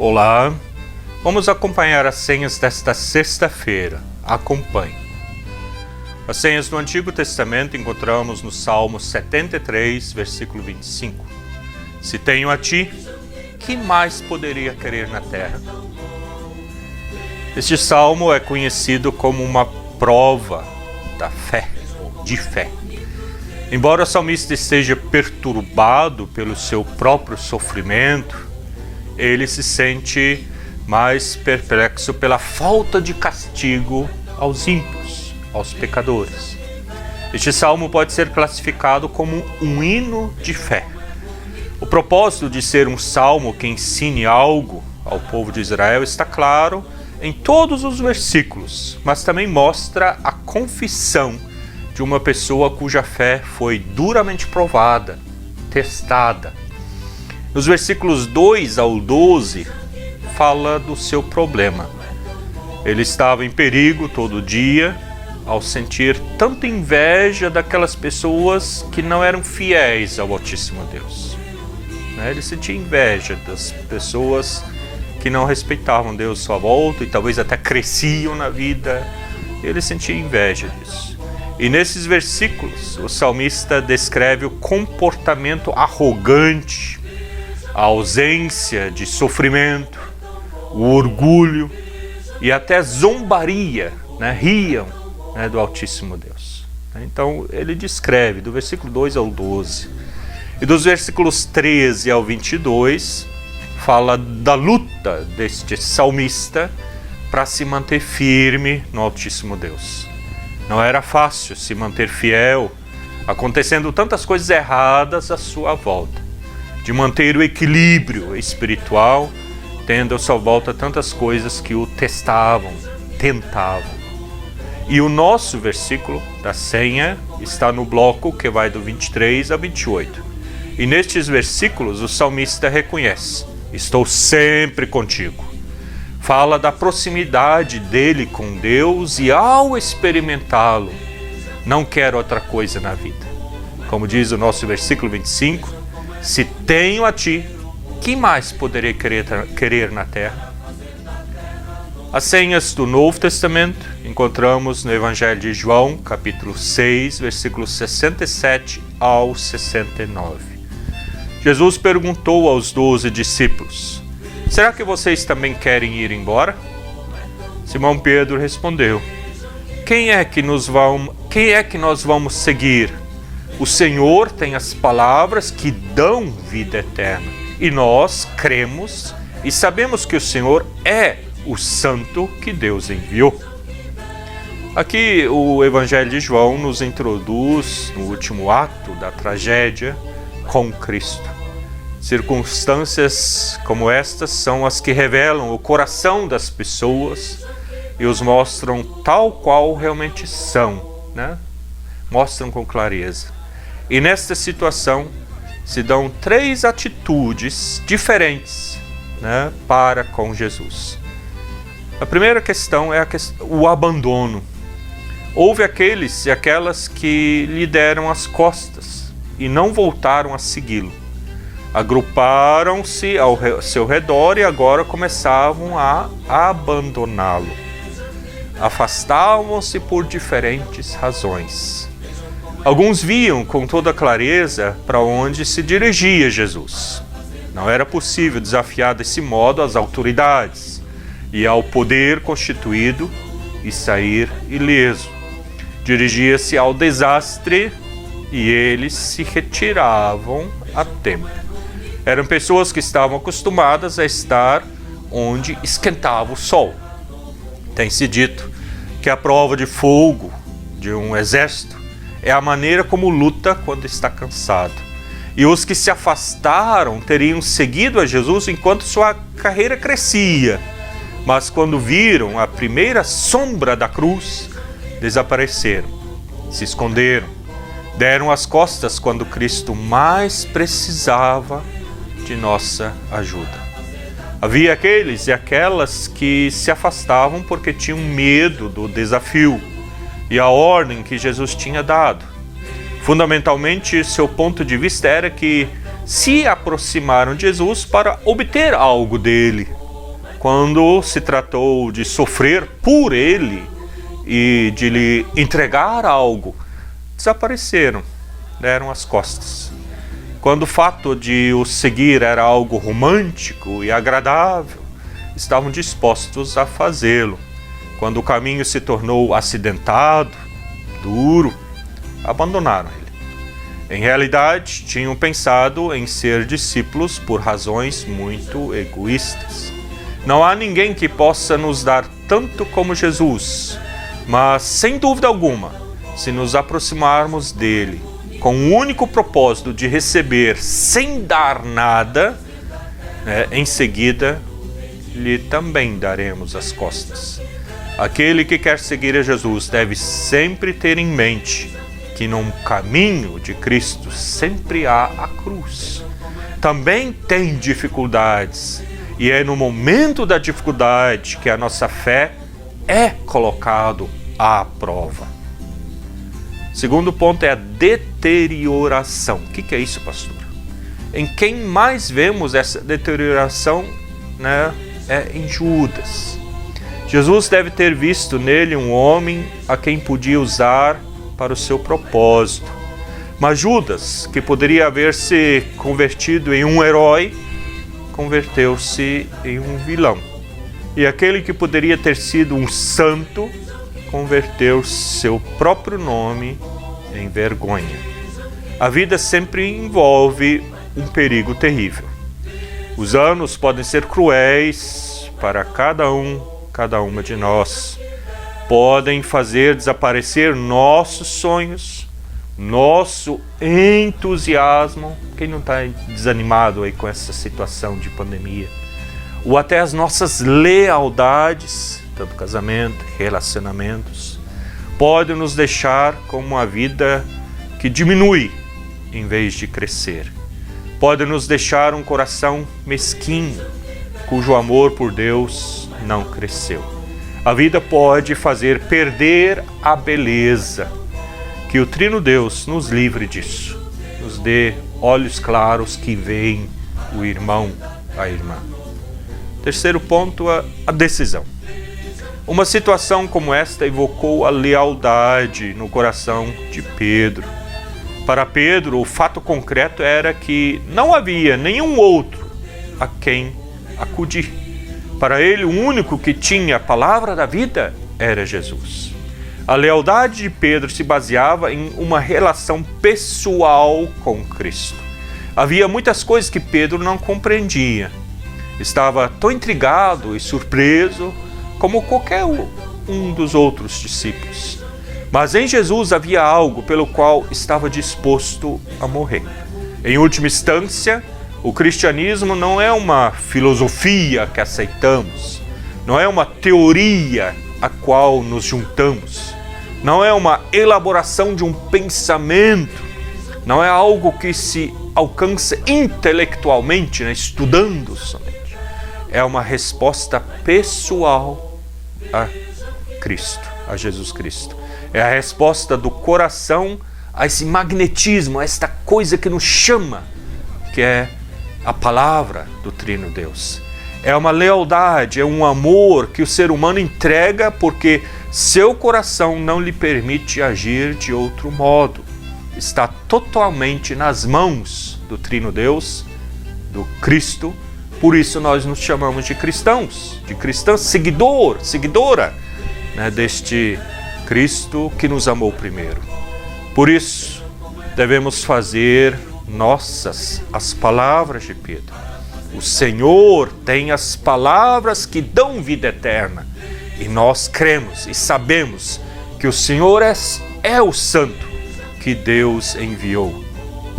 Olá, vamos acompanhar as senhas desta sexta-feira. Acompanhe. As senhas do Antigo Testamento encontramos no Salmo 73, versículo 25. Se tenho a ti, que mais poderia querer na terra? Este salmo é conhecido como uma prova da fé, de fé. Embora o salmista esteja perturbado pelo seu próprio sofrimento, ele se sente mais perplexo pela falta de castigo aos ímpios, aos pecadores. Este salmo pode ser classificado como um hino de fé. O propósito de ser um salmo que ensine algo ao povo de Israel está claro em todos os versículos, mas também mostra a confissão de uma pessoa cuja fé foi duramente provada, testada. Nos versículos 2 ao 12, fala do seu problema. Ele estava em perigo todo dia, ao sentir tanta inveja daquelas pessoas que não eram fiéis ao Altíssimo Deus. Ele sentia inveja das pessoas que não respeitavam Deus à sua volta e talvez até cresciam na vida. Ele sentia inveja disso. E nesses versículos, o salmista descreve o comportamento arrogante, a ausência de sofrimento, o orgulho e até zombaria, riam do Altíssimo Deus. Então ele descreve do versículo 2 ao 12. E dos versículos 13 ao 22, fala da luta deste salmista para se manter firme no Altíssimo Deus. Não era fácil se manter fiel, acontecendo tantas coisas erradas à sua volta. De manter o equilíbrio espiritual, tendo à sua volta tantas coisas que o testavam, tentavam. E o nosso versículo da senha está no bloco que vai do 23 a 28. E nestes versículos o salmista reconhece: estou sempre contigo. Fala da proximidade dele com Deus e ao experimentá-lo, não quero outra coisa na vida. Como diz o nosso versículo 25, se tenho a ti, que mais poderei querer na terra? As senhas do Novo Testamento encontramos no Evangelho de João, capítulo 6, versículos 67 ao 69. Jesus perguntou aos 12 discípulos: será que vocês também querem ir embora? Simão Pedro respondeu: quem é que nós vamos seguir? O Senhor tem as palavras que dão vida eterna. E nós cremos e sabemos que o Senhor é o Santo que Deus enviou. Aqui o Evangelho de João nos introduz no último ato da tragédia com Cristo. Circunstâncias como estas são as que revelam o coração das pessoas e os mostram tal qual realmente são, Mostram com clareza. E nesta situação se dão 3 atitudes diferentes para com Jesus. A primeira questão é o abandono. Houve aqueles e aquelas que lhe deram as costas e não voltaram a segui-lo. Agruparam-se ao seu redor e agora começavam a abandoná-lo. Afastavam-se por diferentes razões. Alguns viam com toda clareza para onde se dirigia Jesus. Não era possível desafiar desse modo as autoridades e ao poder constituído e sair ileso. Dirigia-se ao desastre e eles se retiravam a tempo. Eram pessoas que estavam acostumadas a estar onde esquentava o sol. Tem-se dito que a prova de fogo de um exército é a maneira como luta quando está cansado. E os que se afastaram teriam seguido a Jesus enquanto sua carreira crescia. Mas quando viram a primeira sombra da cruz, desapareceram, se esconderam, deram as costas quando Cristo mais precisava de nossa ajuda. Havia aqueles e aquelas que se afastavam porque tinham medo do desafio e a ordem que Jesus tinha dado. Fundamentalmente, seu ponto de vista era que se aproximaram de Jesus para obter algo dele, quando se tratou de sofrer por ele e de lhe entregar algo, desapareceram, deram as costas. Quando o fato de o seguir era algo romântico e agradável, estavam dispostos a fazê-lo. Quando o caminho se tornou acidentado, duro, abandonaram ele. Em realidade, tinham pensado em ser discípulos por razões muito egoístas. Não há ninguém que possa nos dar tanto como Jesus, mas, sem dúvida alguma, se nos aproximarmos dele com o único propósito de receber sem dar nada, em seguida lhe também daremos as costas. Aquele que quer seguir a Jesus deve sempre ter em mente que no caminho de Cristo sempre há a cruz. Também tem dificuldades, e é no momento da dificuldade que a nossa fé é colocada à prova. Segundo ponto é a deterioração. O que é isso, pastor? Em quem mais vemos essa deterioração, é em Judas. Jesus deve ter visto nele um homem a quem podia usar para o seu propósito. Mas Judas, que poderia haver se convertido em um herói, converteu-se em um vilão. E aquele que poderia ter sido um santo, converteu seu próprio nome em vergonha. A vida sempre envolve um perigo terrível. Os anos podem ser cruéis para cada uma de nós. Podem fazer desaparecer nossos sonhos, nosso entusiasmo. Quem não está desanimado aí com essa situação de pandemia? Ou até as nossas lealdades, tanto casamento, relacionamentos, podem nos deixar com uma vida que diminui em vez de crescer. Pode nos deixar um coração mesquinho, cujo amor por Deus não cresceu. A vida pode fazer perder a beleza. Que o Trino Deus nos livre disso. Nos dê olhos claros que veem o irmão, a irmã. Terceiro ponto, a decisão. Uma situação como esta evocou a lealdade no coração de Pedro. Para Pedro, o fato concreto era que não havia nenhum outro a quem acudir. Para ele, o único que tinha a palavra da vida era Jesus. A lealdade de Pedro se baseava em uma relação pessoal com Cristo. Havia muitas coisas que Pedro não compreendia. Estava tão intrigado e surpreso como qualquer um dos outros discípulos. Mas em Jesus havia algo pelo qual estava disposto a morrer. Em última instância, o cristianismo não é uma filosofia que aceitamos, não é uma teoria a qual nos juntamos, não é uma elaboração de um pensamento, não é algo que se alcança intelectualmente, estudando somente. É uma resposta pessoal a Cristo, a Jesus Cristo. É a resposta do coração a esse magnetismo, a esta coisa que nos chama, que é a palavra do Trino Deus. É uma lealdade, é um amor que o ser humano entrega porque seu coração não lhe permite agir de outro modo. Está totalmente nas mãos do Trino Deus, do Cristo. Por isso nós nos chamamos de cristãos, de cristãs, seguidora deste Cristo que nos amou primeiro. Por isso devemos fazer nossas as palavras de Pedro. O Senhor tem as palavras que dão vida eterna. E nós cremos e sabemos que o Senhor é o Santo que Deus enviou.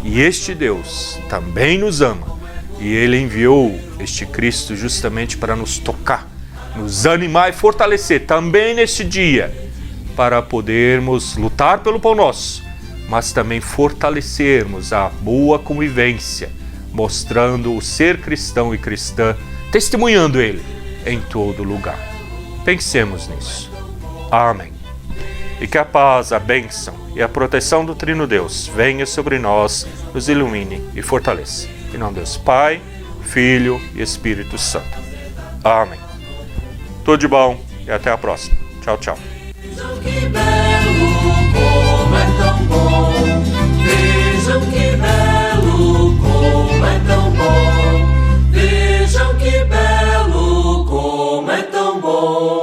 E este Deus também nos ama. E Ele enviou este Cristo justamente para nos tocar, nos animar e fortalecer também neste dia, para podermos lutar pelo pão nosso, mas também fortalecermos a boa convivência, mostrando o ser cristão e cristã, testemunhando Ele em todo lugar. Pensemos nisso. Amém. E que a paz, a bênção e a proteção do Trino Deus venha sobre nós, nos ilumine e fortaleça. Em nome de Deus Pai, Filho e Espírito Santo. Amém. Tudo de bom e até a próxima. Tchau, tchau. Vejam que belo, como é tão bom. Vejam que belo, como é tão bom. Vejam que belo, como é tão bom.